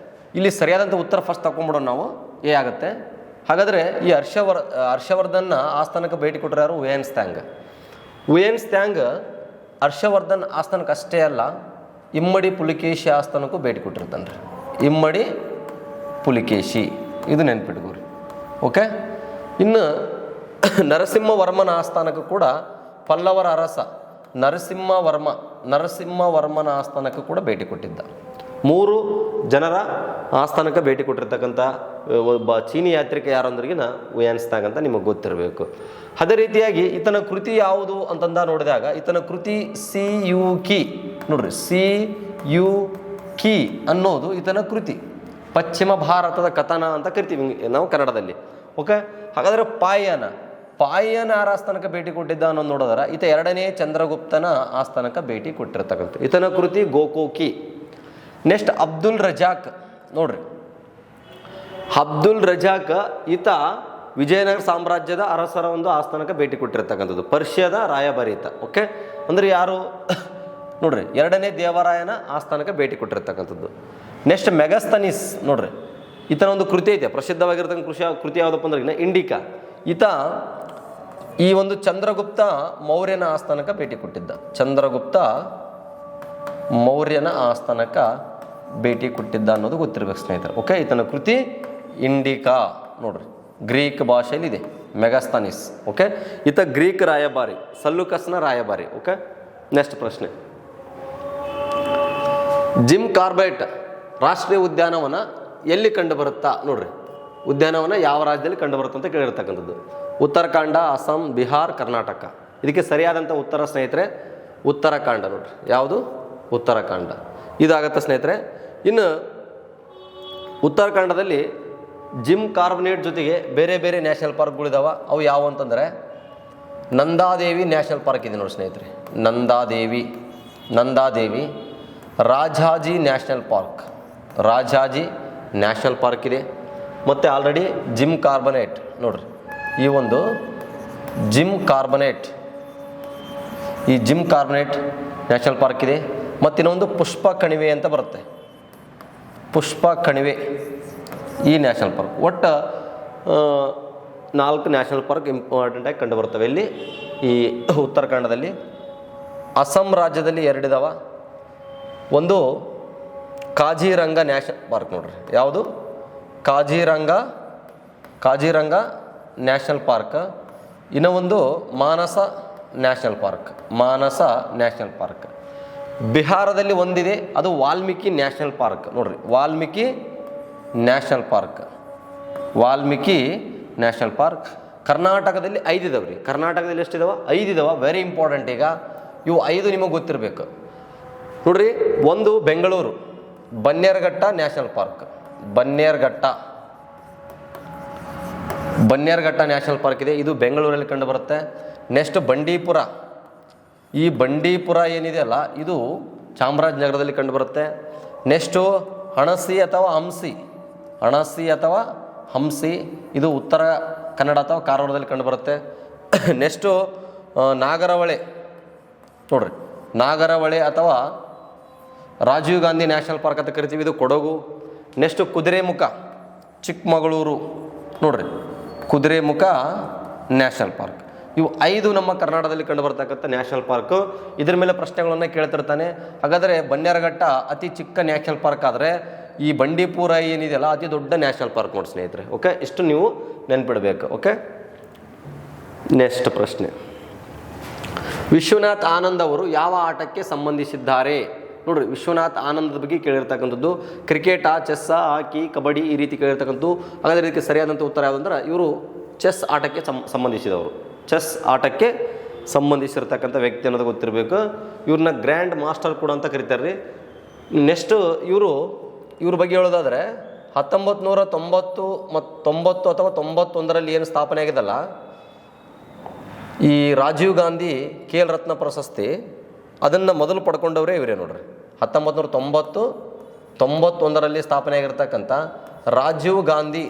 ಇಲ್ಲಿ ಸರಿಯಾದಂಥ ಉತ್ತರ ಫಸ್ಟ್ ತಗೊಂಡ್ಬಿಡೋಣ ನಾವು, ಆಗುತ್ತೆ. ಹಾಗಾದರೆ ಈ ಹರ್ಷವರ್ಧನ್ನ ಆಸ್ಥಾನಕ್ಕೆ ಭೇಟಿ ಕೊಟ್ಟರು ಯಾರು? Hiuen Tsang. Hiuen Tsang Harshavardhan ಆಸ್ಥಾನಕ್ಕೆ ಅಷ್ಟೇ ಅಲ್ಲ, ಇಮ್ಮಡಿ ಪುಲಿಕೇಶಿ ಆಸ್ಥಾನಕ್ಕೂ ಭೇಟಿ ಕೊಟ್ಟಿರ್ತಾನೆ ರೀ. ಇಮ್ಮಡಿ ಪುಲಿಕೇಶಿ, ಇದು ನೆನ್ಪಿಟ್ಕೋರಿ. ಓಕೆ, ಇನ್ನು ನರಸಿಂಹವರ್ಮನ ಆಸ್ಥಾನಕ್ಕೂ ಕೂಡ ಪಲ್ಲವರ ಅರಸ ನರಸಿಂಹವರ್ಮನ ಆಸ್ಥಾನಕ್ಕೂ ಕೂಡ ಭೇಟಿ ಕೊಟ್ಟಿದ್ದ. 3 ಜನರ ಆಸ್ಥಾನಕ್ಕೆ ಭೇಟಿ ಕೊಟ್ಟಿರ್ತಕ್ಕಂಥ ಒಬ್ಬ ಚೀನಿ ಯಾತ್ರಿಕ ಯಾರು ಅಂದ್ರಿಗಿನ ಹುಯೆನ್ ತ್ಸಾಂಗ್ ಅಂತ ನಿಮಗೆ ಗೊತ್ತಿರಬೇಕು. ಅದೇ ರೀತಿಯಾಗಿ ಈತನ ಕೃತಿ ಯಾವುದು ಅಂತಂದ ನೋಡಿದಾಗ ಈತನ ಕೃತಿ CUKI. ನೋಡ್ರಿ, CUKI ಅನ್ನೋದು ಈತನ ಕೃತಿ. ಪಶ್ಚಿಮ ಭಾರತದ ಕಥನ ಅಂತ ಕರಿತೀವಿ ನಾವು ಕನ್ನಡದಲ್ಲಿ. ಓಕೆ, ಹಾಗಾದರೆ ಪಾಯನ ಯಾರ ಆಸ್ಥಾನಕ್ಕೆ ಭೇಟಿ ಕೊಟ್ಟಿದ್ದ ಅನ್ನೋದು ನೋಡಿದ್ರೆ ಈತ 2ನೇ ಚಂದ್ರಗುಪ್ತನ ಆಸ್ಥಾನಕ್ಕೆ ಭೇಟಿ ಕೊಟ್ಟಿರ್ತಕ್ಕಂಥ ಈತನ ಕೃತಿ ಗೋಕೋಕಿ. ನೆಕ್ಸ್ಟ್ ಅಬ್ದುಲ್ ರಜಾಕ್. ನೋಡ್ರಿ, ಅಬ್ದುಲ್ ರಜಾಕ್ ಈತ ವಿಜಯನಗರ ಸಾಮ್ರಾಜ್ಯದ ಅರಸರ ಒಂದು ಆಸ್ಥಾನಕ್ಕೆ ಭೇಟಿ ಕೊಟ್ಟಿರ್ತಕ್ಕಂಥದ್ದು, ಪರ್ಷಿಯಾದ ರಾಯಭಾರಿ ಈತ. ಓಕೆ, ಅಂದರೆ ಯಾರು ನೋಡ್ರಿ, 2ನೇ ದೇವರಾಯನ ಆಸ್ಥಾನಕ್ಕೆ ಭೇಟಿ ಕೊಟ್ಟಿರ್ತಕ್ಕಂಥದ್ದು. ನೆಕ್ಸ್ಟ್ ಮೆಗಸ್ತನೀಸ್. ನೋಡ್ರಿ, ಈತನ ಒಂದು ಕೃತಿ ಐತೆ, ಪ್ರಸಿದ್ಧವಾಗಿರ್ತಕ್ಕಂಥ ಕೃತಿ ಯಾವುದಪ್ಪ ಅಂದ್ರೆ ಇಂಡಿಕಾ. ಈತ ಈ ಒಂದು ಚಂದ್ರಗುಪ್ತ ಮೌರ್ಯನ ಆಸ್ಥಾನಕ್ಕೆ ಭೇಟಿ ಕೊಟ್ಟಿದ್ದ. ಚಂದ್ರಗುಪ್ತ ಮೌರ್ಯನ ಆಸ್ಥಾನಕ್ಕೆ ಭೇಟಿ ಕೊಟ್ಟಿದ್ದ ಅನ್ನೋದು ಗೊತ್ತಿರಬೇಕು ಸ್ನೇಹಿತರೆ. ಓಕೆ, ಈತನ ಕೃತಿ ಇಂಡಿಕಾ. ನೋಡ್ರಿ, ಗ್ರೀಕ್ ಭಾಷೆಯಲ್ಲಿ ಇದೆ ಮೆಗಸ್ತನೀಸ್. ಓಕೆ, ಈತ ಗ್ರೀಕ್ ರಾಯಭಾರಿ, ಸಲ್ಲುಕಸ್ನ ರಾಯಭಾರಿ. ಓಕೆ, ನೆಕ್ಸ್ಟ್ ಪ್ರಶ್ನೆ. ಜಿಮ್ ಕಾರ್ಬೆಟ್ ರಾಷ್ಟ್ರೀಯ ಉದ್ಯಾನವನ ಎಲ್ಲಿ ಕಂಡು ಬರುತ್ತಾ? ನೋಡ್ರಿ, ಉದ್ಯಾನವನ ಯಾವ ರಾಜ್ಯದಲ್ಲಿ ಕಂಡು ಬರುತ್ತೆ ಅಂತ ಕೇಳಿರ್ತಕ್ಕಂಥದ್ದು. ಉತ್ತರಾಖಂಡ, ಅಸ್ಸಾಂ, ಬಿಹಾರ್, ಕರ್ನಾಟಕ. ಇದಕ್ಕೆ ಸರಿಯಾದಂಥ ಉತ್ತರ ಸ್ನೇಹಿತರೆ ಉತ್ತರಾಖಂಡ. ನೋಡ್ರಿ, ಯಾವುದು? ಉತ್ತರಾಖಂಡ ಇದಾಗತ್ತೆ ಸ್ನೇಹಿತರೆ. ಇನ್ನು ಉತ್ತರಾಖಂಡದಲ್ಲಿ ಜಿಮ್ ಕಾರ್ಬನೇಟ್ ಜೊತೆಗೆ ಬೇರೆ ಬೇರೆ ನ್ಯಾಷನಲ್ ಪಾರ್ಕ್ಗಳಿದಾವೆ. ಅವು ಯಾವ ಅಂತಂದರೆ ನಂದಾದೇವಿ ನ್ಯಾಷನಲ್ ಪಾರ್ಕ್ ಇದೆ ನೋಡಿ ಸ್ನೇಹಿತರೆ, ನಂದಾದೇವಿ. ರಾಜಾಜಿ ನ್ಯಾಷನಲ್ ಪಾರ್ಕ್ ಇದೆ. ಮತ್ತು ಆಲ್ರೆಡಿ ಜಿಮ್ ಕಾರ್ಬನೇಟ್. ನೋಡ್ರಿ, ಈ ಒಂದು ಜಿಮ್ ಕಾರ್ಬನೇಟ್ ನ್ಯಾಷನಲ್ ಪಾರ್ಕ್ ಇದೆ. ಮತ್ತು ಇನ್ನೊಂದು ಪುಷ್ಪ ಕಣಿವೆ ಅಂತ ಬರುತ್ತೆ, ಪುಷ್ಪ ಕಣಿವೆ ಈ ನ್ಯಾಷನಲ್ ಪಾರ್ಕ್. ಒಟ್ಟು 4 ನ್ಯಾಷನಲ್ ಪಾರ್ಕ್ ಇಂಪಾರ್ಟೆಂಟಾಗಿ ಕಂಡು ಬರ್ತವೆ ಇಲ್ಲಿ ಈ ಉತ್ತರಾಖಂಡದಲ್ಲಿ. ಅಸ್ಸಾಂ ರಾಜ್ಯದಲ್ಲಿ 2 ಇದಾವೆ. ಒಂದು ಕಾಜಿರಂಗ ನ್ಯಾಷನಲ್ ಪಾರ್ಕ್. ನೋಡ್ರಿ, ಯಾವುದು? Kaziranga national park. ಇನ್ನೂ ಒಂದು ಮಾನಸ ನ್ಯಾಷನಲ್ ಪಾರ್ಕ್. ಬಿಹಾರದಲ್ಲಿ ಒಂದಿದೆ, ಅದು ವಾಲ್ಮೀಕಿ ನ್ಯಾಷನಲ್ ಪಾರ್ಕ್. ನೋಡ್ರಿ, Valmiki national park. Valmiki national park. ಕರ್ನಾಟಕದಲ್ಲಿ 5 ಇದಾವೆ ರೀ. ಕರ್ನಾಟಕದಲ್ಲಿ ಎಷ್ಟಿದಾವೆ? 5 ಇದಾವೆ. Very important. ಈಗ ಇವು 5 ನಿಮಗೆ ಗೊತ್ತಿರಬೇಕು ನೋಡ್ರಿ. ಒಂದು Bengaluru Bannerghatta national park. Bannerghatta national park ಇದೆ, ಇದು ಬೆಂಗಳೂರಲ್ಲಿ ಕಂಡು ಬರುತ್ತೆ. ನೆಕ್ಸ್ಟ್ ಬಂಡೀಪುರ. ಈ ಬಂಡೀಪುರ ಏನಿದೆಯಲ್ಲ ಇದು ಚಾಮರಾಜನಗರದಲ್ಲಿ ಕಂಡು ಬರುತ್ತೆ. ನೆಕ್ಸ್ಟು ಅಣಸಿ ಅಥವಾ ಹಂಸಿ, ಇದು ಉತ್ತರ ಕನ್ನಡ ಅಥವಾ ಕಾರವಾರದಲ್ಲಿ ಕಂಡು ಬರುತ್ತೆ. ನೆಕ್ಸ್ಟು ನಾಗರಹೊಳೆ ನೋಡ್ರಿ, ನಾಗರಹೊಳೆ ಅಥವಾ ರಾಜೀವ್ ಗಾಂಧಿ ನ್ಯಾಷನಲ್ ಪಾರ್ಕ್ ಅಂತ ಕರಿತೀವಿ, ಇದು ಕೊಡಗು. ನೆಕ್ಸ್ಟು ಕುದುರೆಮುಖ ಚಿಕ್ಕಮಗಳೂರು ನೋಡ್ರಿ, ಕುದುರೆಮುಖ ನ್ಯಾಷನಲ್ ಪಾರ್ಕ್. ಇವು 5 ನಮ್ಮ ಕರ್ನಾಟಕದಲ್ಲಿ ಕಂಡು ಬರ್ತಕ್ಕಂಥ ನ್ಯಾಷನಲ್ ಪಾರ್ಕು. ಇದ್ರ ಮೇಲೆ ಪ್ರಶ್ನೆಗಳನ್ನು ಕೇಳ್ತಿರ್ತಾನೆ. ಹಾಗಾದರೆ ಬನ್ನೇರುಘಟ್ಟ ಅತಿ ಚಿಕ್ಕ ನ್ಯಾಷನಲ್ ಪಾರ್ಕ್ ಆದರೆ ಈ ಬಂಡೀಪುರ ಏನಿದೆಯಲ್ಲ ಅತಿ ದೊಡ್ಡ ನ್ಯಾಷನಲ್ ಪಾರ್ಕ್ ನೋಡಿ ಸ್ನೇಹಿತರೆ. ಓಕೆ, ಇಷ್ಟು ನೀವು ನೆನ್ಪಿಡಬೇಕು. ಓಕೆ, ನೆಕ್ಸ್ಟ್ ಪ್ರಶ್ನೆ. ವಿಶ್ವನಾಥ್ ಆನಂದ್ ಅವರು ಯಾವ ಆಟಕ್ಕೆ ಸಂಬಂಧಿಸಿದ್ದಾರೆ? ನೋಡ್ರಿ, ವಿಶ್ವನಾಥ್ ಆನಂದದ ಬಗ್ಗೆ ಕೇಳಿರ್ತಕ್ಕಂಥದ್ದು ಕ್ರಿಕೆಟಾ, ಚೆಸ್ಸಾ, ಹಾಕಿ, ಕಬಡ್ಡಿ ಈ ರೀತಿ ಕೇಳಿರ್ತಕ್ಕಂಥದ್ದು. ಹಾಗಾದರೆ ಇದಕ್ಕೆ ಸರಿಯಾದಂಥ ಉತ್ತರ ಯಾವುದಂದ್ರೆ ಇವರು ಚೆಸ್ ಆಟಕ್ಕೆ ಸಂಬಂಧಿಸಿದವರು. ಚೆಸ್ ಆಟಕ್ಕೆ ಸಂಬಂಧಿಸಿರ್ತಕ್ಕಂಥ ವ್ಯಕ್ತಿ ಅನ್ನೋದು ಗೊತ್ತಿರಬೇಕು. ಇವ್ರನ್ನ ಗ್ರ್ಯಾಂಡ್ ಮಾಸ್ಟರ್ ಕೂಡ ಅಂತ ಕರೀತಾರೆ ರೀ. ನೆಕ್ಸ್ಟು ಇವ್ರ ಬಗ್ಗೆ ಹೇಳೋದಾದರೆ 1990 ಮತ್ತು 90 ಅಥವಾ 91ರಲ್ಲಿ ಏನು ಸ್ಥಾಪನೆ ಆಗಿದಲ್ಲ ಈ ರಾಜೀವ್ ಗಾಂಧಿ ಖೇಲ್ ರತ್ನ ಪ್ರಶಸ್ತಿ, ಅದನ್ನು ಮೊದಲು ಪಡ್ಕೊಂಡವರೇ ಇವರೇ ನೋಡ್ರಿ. 1991ರಲ್ಲಿ ಸ್ಥಾಪನೆ ಆಗಿರ್ತಕ್ಕಂಥ ರಾಜೀವ್ ಗಾಂಧಿ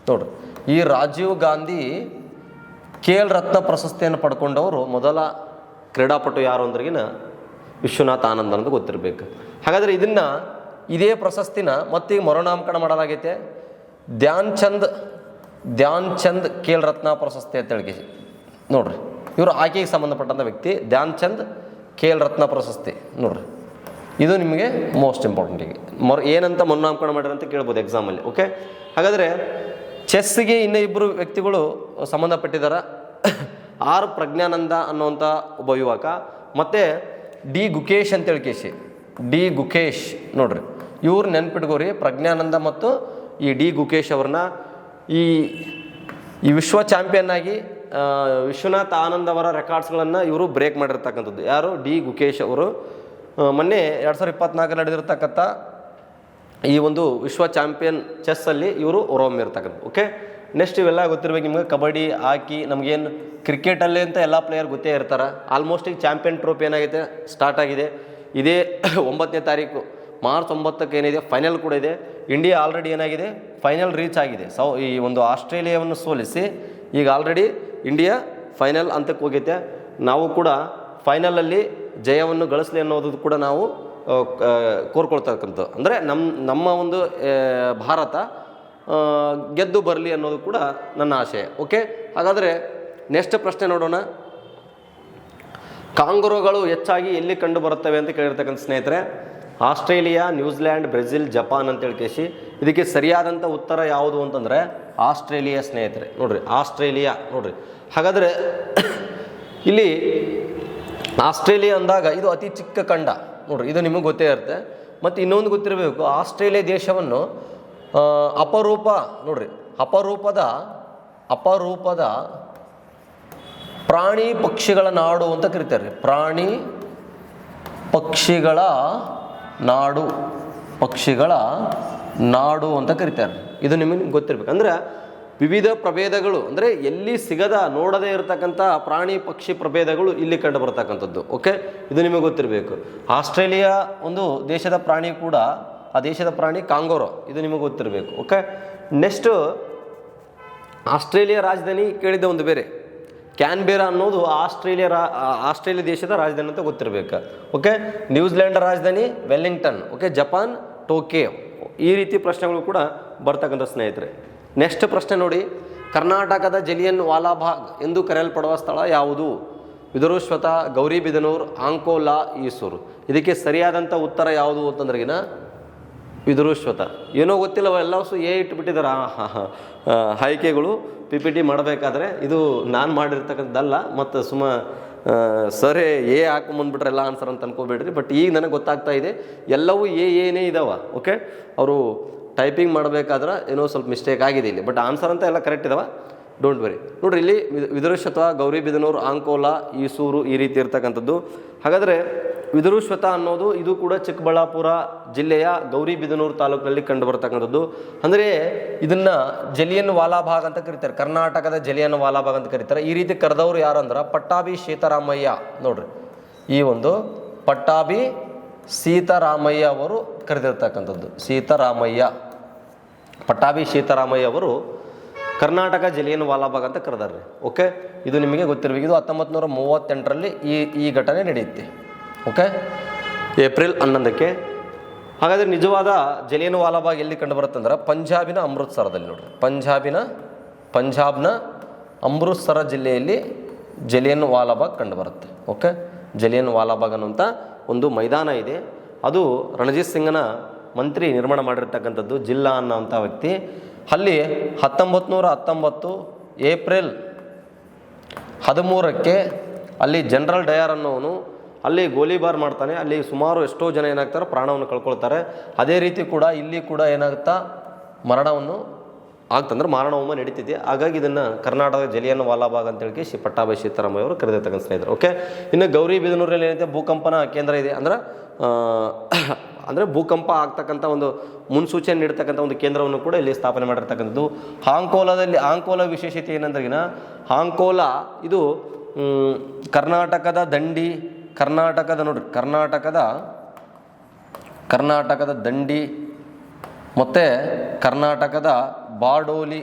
ನೋಡ್ರಿ, ಈ ರಾಜೀವ್ ಗಾಂಧಿ ಖೇಲ್ ರತ್ನ ಪ್ರಶಸ್ತಿಯನ್ನು ಪಡ್ಕೊಂಡವರು ಮೊದಲ ಕ್ರೀಡಾಪಟು ಯಾರು ಅಂದ್ರಿಗಿನ ವಿಶ್ವನಾಥ್ ಆನಂದ್ ಅನ್ನೋದು ಗೊತ್ತಿರಬೇಕು. ಹಾಗಾದರೆ ಇದೇ ಪ್ರಶಸ್ತಿನ ಮತ್ತೀಗ ಮರುನಾಮಕರಣ ಮಾಡಲಾಗೈತೆ. ಧ್ಯಾನ್ ಚಂದ್ ಖೇಲ್ ರತ್ನ ಪ್ರಶಸ್ತಿ ಅಂತ ಹೇಳಿ ನೋಡ್ರಿ. ಇವರು ಆಕೆಗೆ ಸಂಬಂಧಪಟ್ಟಂಥ ವ್ಯಕ್ತಿ. ಧ್ಯಾನ್ ಚಂದ್ ಖೇಲ್ ರತ್ನ ಪ್ರಶಸ್ತಿ ನೋಡ್ರಿ, ಇದು ನಿಮಗೆ ಮೋಸ್ಟ್ ಇಂಪಾರ್ಟೆಂಟ್. ಈಗ ಏನಂತ ಮರುನಾಮಕರಣ ಮಾಡಿರ ಅಂತ ಕೇಳ್ಬೋದು ಎಕ್ಸಾಮಲ್ಲಿ. ಓಕೆ, ಹಾಗಾದರೆ ಚೆಸ್ಗೆ ಇನ್ನೂ 2 ವ್ಯಕ್ತಿಗಳು ಸಂಬಂಧಪಟ್ಟಿದ್ದಾರೆ. ಆರ್ ಪ್ರಜ್ಞಾನಂದ ಅನ್ನುವಂಥ ಒಬ್ಬ ಯುವಕ, ಮತ್ತು ಡಿ ಗುಕೇಶ್ ಅಂತೇಳಿ ಡಿ ಗುಕೇಶ್ ನೋಡ್ರಿ, ಇವ್ರು ನೆನ್ಪಿಟ್ಕೋರಿ. ಪ್ರಜ್ಞಾನಂದ ಮತ್ತು ಈ ಡಿ ಗುಕೇಶ್ ಅವ್ರನ್ನ ಈ ವಿಶ್ವ ಚಾಂಪಿಯನ್ ಆಗಿ ವಿಶ್ವನಾಥ್ ಆನಂದ್ ಅವರ ರೆಕಾರ್ಡ್ಸ್ಗಳನ್ನು ಇವರು ಬ್ರೇಕ್ ಮಾಡಿರ್ತಕ್ಕಂಥದ್ದು. ಯಾರು? ಡಿ ಗುಕೇಶ್ ಅವರು. ಮೊನ್ನೆ 2024ರಲ್ಲಿ ನಡೆದಿರ್ತಕ್ಕಂಥ ಈ ಒಂದು ವಿಶ್ವ ಚಾಂಪಿಯನ್ ಚೆಸ್ಸಲ್ಲಿ ಇವರು ಹೊರಹೊಮ್ಮಿರ್ತಕ್ಕಂಥದ್ದು. ಓಕೆ, ನೆಕ್ಸ್ಟ್ ಇವೆಲ್ಲ ಗೊತ್ತಿರಬೇಕು ನಿಮಗೆ. ಕಬಡ್ಡಿ, ಹಾಕಿ, ನಮಗೇನು ಕ್ರಿಕೆಟಲ್ಲಿ ಅಂತ ಎಲ್ಲ ಪ್ಲೇಯರ್ ಗೊತ್ತೇ ಇರ್ತಾರೆ. ಆಲ್ಮೋಸ್ಟ್ ಈಗ ಚಾಂಪಿಯನ್ ಟ್ರೋಫಿ ಏನಾಗಿದೆ, ಸ್ಟಾರ್ಟ್ ಆಗಿದೆ. ಇದೇ 9ನೇ ತಾರೀಕು ಮಾರ್ಚ್ 9ಕ್ಕೆ ಏನಿದೆ ಫೈನಲ್ ಕೂಡ ಇದೆ. ಇಂಡಿಯಾ ಆಲ್ರೆಡಿ ಏನಾಗಿದೆ, ಫೈನಲ್ ರೀಚ್ ಆಗಿದೆ. ಈ ಒಂದು ಆಸ್ಟ್ರೇಲಿಯಾವನ್ನು ಸೋಲಿಸಿ ಈಗ ಆಲ್ರೆಡಿ ಇಂಡಿಯಾ ಫೈನಲ್ ಹಂತಕ್ಕೆ ಹೋಗೈತೆ. ನಾವು ಕೂಡ ಫೈನಲಲ್ಲಿ ಜಯವನ್ನು ಗಳಿಸಲಿ ಅನ್ನೋದು ಕೂಡ ನಾವು ಕೋರ್ಕೊಳ್ತಕ್ಕಂಥದ್ದು. ಅಂದರೆ ನಮ್ಮ ಒಂದು ಭಾರತ ಗೆದ್ದು ಬರಲಿ ಅನ್ನೋದು ಕೂಡ ನನ್ನ ಆಶಯ. ಓಕೆ, ಹಾಗಾದರೆ ನೆಕ್ಸ್ಟ್ ಪ್ರಶ್ನೆ ನೋಡೋಣ. ಕಾಂಗರುಗಳು ಹೆಚ್ಚಾಗಿ ಎಲ್ಲಿ ಕಂಡು ಬರುತ್ತವೆ ಅಂತ ಕೇಳಿರ್ತಕ್ಕಂಥ ಸ್ನೇಹಿತರೆ, ಆಸ್ಟ್ರೇಲಿಯಾ, ನ್ಯೂಜಿಲ್ಯಾಂಡ್, ಬ್ರೆಜಿಲ್, ಜಪಾನ್ ಅಂತೇಳಿ ಇದಕ್ಕೆ ಸರಿಯಾದಂಥ ಉತ್ತರ ಯಾವುದು ಅಂತಂದರೆ ಆಸ್ಟ್ರೇಲಿಯಾ ಸ್ನೇಹಿತರೆ. ನೋಡ್ರಿ, ಆಸ್ಟ್ರೇಲಿಯಾ ನೋಡ್ರಿ. ಹಾಗಾದರೆ ಇಲ್ಲಿ ಆಸ್ಟ್ರೇಲಿಯಾ ಅಂದಾಗ ಇದು ಅತಿ ಚಿಕ್ಕ ಖಂಡ ನೋಡ್ರಿ, ಇದು ನಿಮಗೆ ಗೊತ್ತೇ ಇರುತ್ತೆ. ಮತ್ತು ಇನ್ನೊಂದು ಗೊತ್ತಿರಬೇಕು, ಆಸ್ಟ್ರೇಲಿಯಾ ದೇಶವನ್ನು ಅಪರೂಪದ ಪ್ರಾಣಿ ಪಕ್ಷಿಗಳ ನಾಡು ಅಂತ ಕರೀತಾರೆ. ಪ್ರಾಣಿ ಪಕ್ಷಿಗಳ ನಾಡು ಅಂತ ಕರೀತಾರೆ. ಇದು ನಿಮಗೆ ಗೊತ್ತಿರಬೇಕು. ಅಂದರೆ ವಿವಿಧ ಪ್ರಭೇದಗಳು, ಅಂದರೆ ಎಲ್ಲಿ ಸಿಗದ ನೋಡದೇ ಇರತಕ್ಕಂಥ ಪ್ರಾಣಿ ಪಕ್ಷಿ ಪ್ರಭೇದಗಳು ಇಲ್ಲಿ ಕಂಡು ಬರ್ತಕ್ಕಂಥದ್ದು. ಓಕೆ, ಇದು ನಿಮಗೆ ಗೊತ್ತಿರಬೇಕು. ಆಸ್ಟ್ರೇಲಿಯಾ ಒಂದು ದೇಶದ ಪ್ರಾಣಿ ಕೂಡ, ಆ ದೇಶದ ಪ್ರಾಣಿ ಕಾಂಗೋರೋ, ಇದು ನಿಮಗೆ ಗೊತ್ತಿರಬೇಕು. ಓಕೆ, ನೆಕ್ಸ್ಟು ಆಸ್ಟ್ರೇಲಿಯಾ ರಾಜಧಾನಿ ಕೇಳಿದ್ದ ಒಂದು ಬೇರೆ, ಕ್ಯಾನ್ಬೆರಾ ಅನ್ನೋದು ಆಸ್ಟ್ರೇಲಿಯಾ ದೇಶದ ರಾಜಧಾನಿ ಅಂತ ಗೊತ್ತಿರಬೇಕು. ಓಕೆ, ನ್ಯೂಜಿಲ್ಯಾಂಡ್ ರಾಜಧಾನಿ ವೆಲ್ಲಿಂಗ್ಟನ್. Okay, Japan Tokyo. ಈ ರೀತಿ ಪ್ರಶ್ನೆಗಳು ಕೂಡ ಬರ್ತಕ್ಕಂಥ ಸ್ನೇಹಿತರೆ. ನೆಕ್ಸ್ಟ್ ಪ್ರಶ್ನೆ ನೋಡಿ, ಕರ್ನಾಟಕದ ಜಲಿಯನ್ ವಾಲಾಬಾಗ್ ಎಂದು ಕರೆಯಲ್ಪಡುವ ಸ್ಥಳ ಯಾವುದು? ವಿದುರುಶ್ವತ, ಗೌರಿಬಿದನೂರು, ಆಂಕೋಲಾ, ಈಸೂರು. ಇದಕ್ಕೆ ಸರಿಯಾದಂಥ ಉತ್ತರ ಯಾವುದು ಅಂತಂದ್ರೆಗಿನ ವಿದುರುಶ್ವತ. ಏನೋ ಗೊತ್ತಿಲ್ಲವ, ಎಲ್ಲವೂ ಇಟ್ಬಿಟ್ಟಿದ್ದಾರೆ ಆಯ್ಕೆಗಳು PPT ಮಾಡಬೇಕಾದ್ರೆ. ಇದು ನಾನು ಮಾಡಿರ್ತಕ್ಕಂಥದ್ದಲ್ಲ, ಮತ್ತು ಸರಿ ಹಾಕೊಂಬಂದ್ಬಿಟ್ರೆ ಎಲ್ಲ ಆನ್ಸರ್ ಅಂತ ಅನ್ಕೋಬೇಡ್ರಿ. ಬಟ್ ಈಗ ನನಗೆ ಗೊತ್ತಾಗ್ತಾ ಇದೆ ಎಲ್ಲವೂ ಏನೇ ಇದಾವ. ಓಕೆ, ಅವರು ಟೈಪಿಂಗ್ ಮಾಡಬೇಕಾದ್ರೆ ಏನೋ ಸ್ವಲ್ಪ ಮಿಸ್ಟೇಕ್ ಆಗಿದೆ ಇಲ್ಲಿ, ಬಟ್ ಆನ್ಸರ್ ಅಂತ ಎಲ್ಲ ಕರೆಕ್ಟ್ ಇದಾವೆ, ಡೋಂಟ್ ವರಿ. ನೋಡ್ರಿ ಇಲ್ಲಿ ವಿದುರುಶ್ವತ, ಗೌರಿಬಿದನೂರು, ಆಂಕೋಲ, ಈಸೂರು ಈ ರೀತಿ ಇರ್ತಕ್ಕಂಥದ್ದು. ಹಾಗಾದರೆ ವಿದುರುಶ್ವತ ಅನ್ನೋದು ಇದು ಕೂಡ ಚಿಕ್ಕಬಳ್ಳಾಪುರ ಜಿಲ್ಲೆಯ ಗೌರಿಬಿದನೂರು ತಾಲೂಕಿನಲ್ಲಿ ಕಂಡು ಬರ್ತಕ್ಕಂಥದ್ದು. ಅಂದರೆ ಇದನ್ನು ಜಲಿಯನ್ ವಾಲಾಬಾಗ್ ಅಂತ ಕರೀತಾರೆ, ಕರ್ನಾಟಕದ ಜಲಿಯನ್ ವಾಲಾಬಾಗ್ ಅಂತ ಕರೀತಾರೆ. ಈ ರೀತಿ ಕರೆದವರು ಯಾರು ಅಂದ್ರೆ ಪಟ್ಟಾಭಿ ಸೀತಾರಾಮಯ್ಯ. ನೋಡ್ರಿ ಈ ಒಂದು ಪಟ್ಟಾಭಿ ಸೀತಾರಾಮಯ್ಯ ಅವರು ಕರೆದಿರ್ತಕ್ಕಂಥದ್ದು. ಸೀತಾರಾಮಯ್ಯ, ಪಟ್ಟಾಭಿ ಸೀತಾರಾಮಯ್ಯ ಅವರು ಕರ್ನಾಟಕ ಜಲಿಯನ್ ವಾಲಾಬಾಗ್ ಅಂತ ಕರೆದಾರ್ರಿ. ಓಕೆ, ಇದು ನಿಮಗೆ ಗೊತ್ತಿರಬೇಕು. ಇದು 1938ರಲ್ಲಿ ಈ ಘಟನೆ ನಡೆಯುತ್ತೆ. ಓಕೆ, ಏಪ್ರಿಲ್ 11ಕ್ಕೆ. ಹಾಗಾದರೆ ನಿಜವಾದ ಜಲಿಯನ್ ವಾಲಾಬಾಗ್ ಎಲ್ಲಿ ಕಂಡು ಬರುತ್ತೆ ಅಂದ್ರೆ ಪಂಜಾಬಿನ ಅಮೃತ್ಸರದಲ್ಲಿ. ನೋಡ್ರಿ ಪಂಜಾಬ್ನ ಅಮೃತ್ಸರ ಜಿಲ್ಲೆಯಲ್ಲಿ ಜಲಿಯನ್ ವಾಲಾಬಾಗ್ ಕಂಡು ಬರುತ್ತೆ. ಓಕೆ, ಜಲಿಯನ್ ವಾಲಾಬಾಗ್ ಅನ್ನುವಂಥ ಒಂದು ಮೈದಾನ ಇದೆ. ಅದು ರಣಜಿತ್ ಸಿಂಗ್ನ ಮಂತ್ರಿ ನಿರ್ಮಾಣ ಮಾಡಿರ್ತಕ್ಕಂಥದ್ದು, ಜಿಲ್ಲಾ ಅನ್ನೋಂಥ ವ್ಯಕ್ತಿ. ಅಲ್ಲಿ 1919 ಏಪ್ರಿಲ್ 13ಕ್ಕೆ ಅಲ್ಲಿ ಜನರಲ್ ಡಯರ್ ಅನ್ನೋನು ಅಲ್ಲಿ ಗೋಲಿಬಾರ್ ಮಾಡ್ತಾನೆ. ಅಲ್ಲಿ ಸುಮಾರು ಎಷ್ಟೋ ಜನ ಏನಾಗ್ತಾರೆ, ಪ್ರಾಣವನ್ನು ಕಳ್ಕೊಳ್ತಾರೆ. ಅದೇ ರೀತಿ ಕೂಡ ಇಲ್ಲಿ ಕೂಡ ಏನಾಗುತ್ತಾ ಮರಣವನ್ನು ಆಗ್ತಂದ್ರೆ ಮಾರಣಹೋಮ ನಡೀತಿದೆ. ಹಾಗಾಗಿ ಇದನ್ನು ಕರ್ನಾಟಕದ ಜಲಿಯನ್ ವಾಲಾಬಾಗ್ ಅಂತೇಳಿ ಪಟ್ಟಾಭಿ ಸೀತಾರಾಮಯ್ಯ ಅವರು ಕರೆದಿರ್ತಕ್ಕಂಥ ಸ್ನೇಹಿತರು. ಓಕೆ, ಇನ್ನು ಗೌರಿಬಿದನೂರಲ್ಲಿ ಏನೈತೆ ಭೂಕಂಪನ ಕೇಂದ್ರ ಇದೆ. ಅಂದರೆ ಭೂಕಂಪ ಆಗ್ತಕ್ಕಂಥ ಒಂದು ಮುನ್ಸೂಚನೆ ನೀಡ್ತಕ್ಕಂಥ ಒಂದು ಕೇಂದ್ರವನ್ನು ಕೂಡ ಇಲ್ಲಿ ಸ್ಥಾಪನೆ ಮಾಡಿರ್ತಕ್ಕಂಥದ್ದು. ಆಂಕೋಲ ವಿಶೇಷತೆ ಏನಂದ್ರಿಗಿನ ಆಂಕೋಲ ಇದು ಕರ್ನಾಟಕದ ದಂಡಿ, ನೋಡ್ರಿ ಕರ್ನಾಟಕದ ದಂಡಿ ಮತ್ತು ಕರ್ನಾಟಕದ ಬಾಡೋಲಿ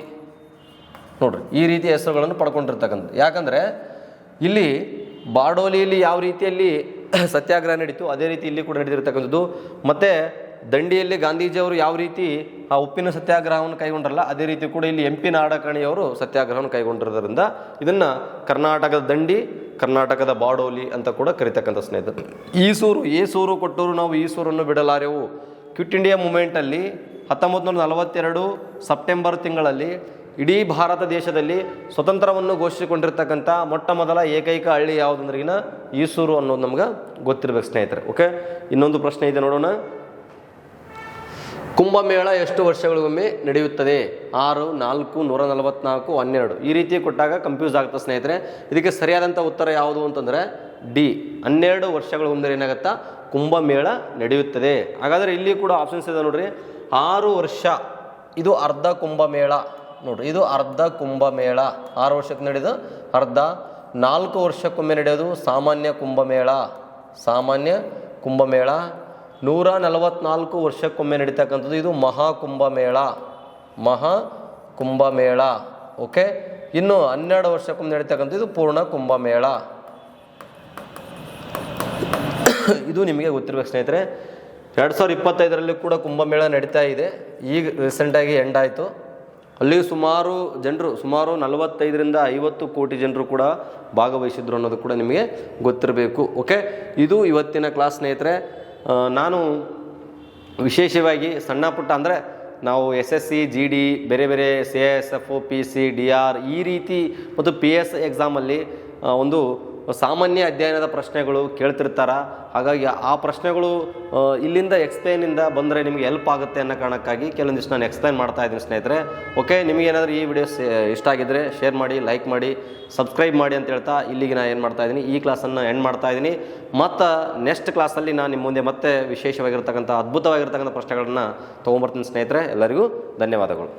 ನೋಡ್ರಿ ಈ ರೀತಿಯ ಹೆಸರುಗಳನ್ನು ಪಡ್ಕೊಂಡಿರ್ತಕ್ಕಂಥದ್ದು. ಯಾಕಂದರೆ ಇಲ್ಲಿ ಬಾಡೋಲಿಯಲ್ಲಿ ಯಾವ ರೀತಿಯಲ್ಲಿ ಸತ್ಯಾಗ್ರಹ ನಡೀತು ಅದೇ ರೀತಿ ಇಲ್ಲಿ ಕೂಡ ನಡೆದಿರ್ತಕ್ಕಂಥದ್ದು. ಮತ್ತು ದಂಡಿಯಲ್ಲಿ ಗಾಂಧೀಜಿಯವರು ಯಾವ ರೀತಿ ಆ ಉಪ್ಪಿನ ಸತ್ಯಾಗ್ರಹವನ್ನು ಕೈಗೊಂಡ್ರಲ್ಲ ಅದೇ ರೀತಿ ಕೂಡ ಇಲ್ಲಿ MP ನಾಡಕರ್ಣಿಯವರು ಸತ್ಯಾಗ್ರಹವನ್ನು ಕೈಗೊಂಡಿರೋದ್ರಿಂದ ಇದನ್ನು ಕರ್ನಾಟಕದ ದಂಡಿ, ಕರ್ನಾಟಕದ ಬಾಡೋಲಿ ಅಂತ ಕೂಡ ಕರಿತಕ್ಕಂಥ ಸ್ನೇಹಿತರು. ಏಸೂರು ಕೊಟ್ಟೂರು ನಾವು ಈಸೂರನ್ನು ಬಿಡಲಾರೆವು. ಕ್ವಿಟ್ ಇಂಡಿಯಾ ಮೂಮೆಂಟಲ್ಲಿ 1942 ಸೆಪ್ಟೆಂಬರ್ ತಿಂಗಳಲ್ಲಿ ಇಡೀ ಭಾರತ ದೇಶದಲ್ಲಿ ಸ್ವತಂತ್ರವನ್ನು ಘೋಷಿಸಿಕೊಂಡಿರ್ತಕ್ಕಂಥ ಮೊಟ್ಟ ಮೊದಲ ಏಕೈಕ ಹಳ್ಳಿ ಯಾವುದಂದ್ರಿಗಿನ ಈಸೂರು ಅನ್ನೋದು ನಮ್ಗೆ ಗೊತ್ತಿರಬೇಕು ಸ್ನೇಹಿತರೆ. ಓಕೆ, ಇನ್ನೊಂದು ಪ್ರಶ್ನೆ ಇದೆ ನೋಡೋಣ. ಕುಂಭಮೇಳ ಎಷ್ಟು ವರ್ಷಗಳಿಗೊಮ್ಮೆ ನಡೆಯುತ್ತದೆ? 6, 4, 144, 12 ಈ ರೀತಿ ಕೊಟ್ಟಾಗ ಕನ್ಫ್ಯೂಸ್ ಆಗುತ್ತೆ ಸ್ನೇಹಿತರೆ. ಇದಕ್ಕೆ ಸರಿಯಾದಂಥ ಉತ್ತರ ಯಾವುದು ಅಂತಂದರೆ ಡಿ, 12 ವರ್ಷಗಳಿಗೊಮ್ಮೆ ಏನಾಗುತ್ತಾ ಕುಂಭಮೇಳ ನಡೆಯುತ್ತದೆ. ಹಾಗಾದರೆ ಇಲ್ಲಿ ಕೂಡ ಆಪ್ಷನ್ಸ್ ಇದೆ ನೋಡ್ರಿ. 6 ವರ್ಷ ಇದು ಅರ್ಧ ಕುಂಭಮೇಳ. ನೋಡ್ರಿ ಇದು ಅರ್ಧ ಕುಂಭಮೇಳ, 6 ವರ್ಷಕ್ಕೆ ನಡೆಯೋದು ಅರ್ಧ. 4 ವರ್ಷಕ್ಕೊಮ್ಮೆ ನಡೆಯೋದು ಸಾಮಾನ್ಯ ಕುಂಭಮೇಳ. 144 ವರ್ಷಕ್ಕೊಮ್ಮೆ ನಡೀತಕ್ಕಂಥದ್ದು ಇದು ಮಹಾಕುಂಭಮೇಳ. ಓಕೆ, ಇನ್ನು 12 ವರ್ಷಕ್ಕೊಮ್ಮೆ ನಡೀತಕ್ಕಂಥದ್ದು ಇದು ಪೂರ್ಣ ಕುಂಭಮೇಳ. ಇದು ನಿಮಗೆ ಗೊತ್ತಿರಬೇಕು ಸ್ನೇಹಿತರೆ. 2025ರಲ್ಲಿ ಕೂಡ ಕುಂಭಮೇಳ ನಡೀತಾ ಇದೆ. ಈಗ ರೀಸೆಂಟಾಗಿ ಎಂಡ್ ಆಯಿತು. ಅಲ್ಲಿ ಸುಮಾರು 45ರಿಂದ 50 ಕೋಟಿ ಜನರು ಕೂಡ ಭಾಗವಹಿಸಿದ್ರು ಅನ್ನೋದು ಕೂಡ ನಿಮಗೆ ಗೊತ್ತಿರಬೇಕು. ಓಕೆ, ಇದು ಇವತ್ತಿನ ಕ್ಲಾಸ್ ಸ್ನೇಹಿತರೆ. ನಾನು ವಿಶೇಷವಾಗಿ ಸಣ್ಣ ಪುಟ್ಟ ಅಂದರೆ ನಾವು SSC, GD, ಬೇರೆ ಬೇರೆ CISF, PC, DR ಈ ರೀತಿ ಮತ್ತು PS ಎಕ್ಸಾಮಲ್ಲಿ ಒಂದು ಸಾಮಾನ್ಯ ಅಧ್ಯಯನದ ಪ್ರಶ್ನೆಗಳು ಕೇಳ್ತಿರ್ತಾರೆ. ಹಾಗಾಗಿ ಆ ಪ್ರಶ್ನೆಗಳು ಇಲ್ಲಿಂದ ಎಕ್ಸ್ಪ್ಲೈನಿಂದ ಬಂದರೆ ನಿಮಗೆ ಹೆಲ್ಪ್ ಆಗುತ್ತೆ ಅನ್ನೋ ಕಾರಣಕ್ಕಾಗಿ ಕೆಲವೊಂದಿಷ್ಟು ನಾನು ಎಕ್ಸ್ಪ್ಲೈನ್ ಮಾಡ್ತಾ ಇದ್ದೀನಿ ಸ್ನೇಹಿತರೆ. ಓಕೆ, ನಿಮಗೇನಾದರೂ ಈ ವಿಡಿಯೋಸ್ ಇಷ್ಟ ಆಗಿದ್ದರೆ ಶೇರ್ ಮಾಡಿ, ಲೈಕ್ ಮಾಡಿ, ಸಬ್ಸ್ಕ್ರೈಬ್ ಮಾಡಿ ಅಂತ ಹೇಳ್ತಾ ಇಲ್ಲಿಗೆ ನಾನು ಏನು ಮಾಡ್ತಾ ಇದ್ದೀನಿ, ಈ ಕ್ಲಾಸನ್ನು ಎಂಡ್ ಮಾಡ್ತಾ ಇದ್ದೀನಿ. ಮತ್ತು ನೆಕ್ಸ್ಟ್ ಕ್ಲಾಸಲ್ಲಿ ನಾನು ನಿಮ್ಮ ಮುಂದೆ ಮತ್ತೆ ವಿಶೇಷವಾಗಿರ್ತಕ್ಕಂಥ ಅದ್ಭುತವಾಗಿರ್ತಕ್ಕಂಥ ಪ್ರಶ್ನೆಗಳನ್ನು ತೊಗೊಂಬರ್ತೀನಿ ಸ್ನೇಹಿತರೆ. ಎಲ್ಲರಿಗೂ ಧನ್ಯವಾದಗಳು.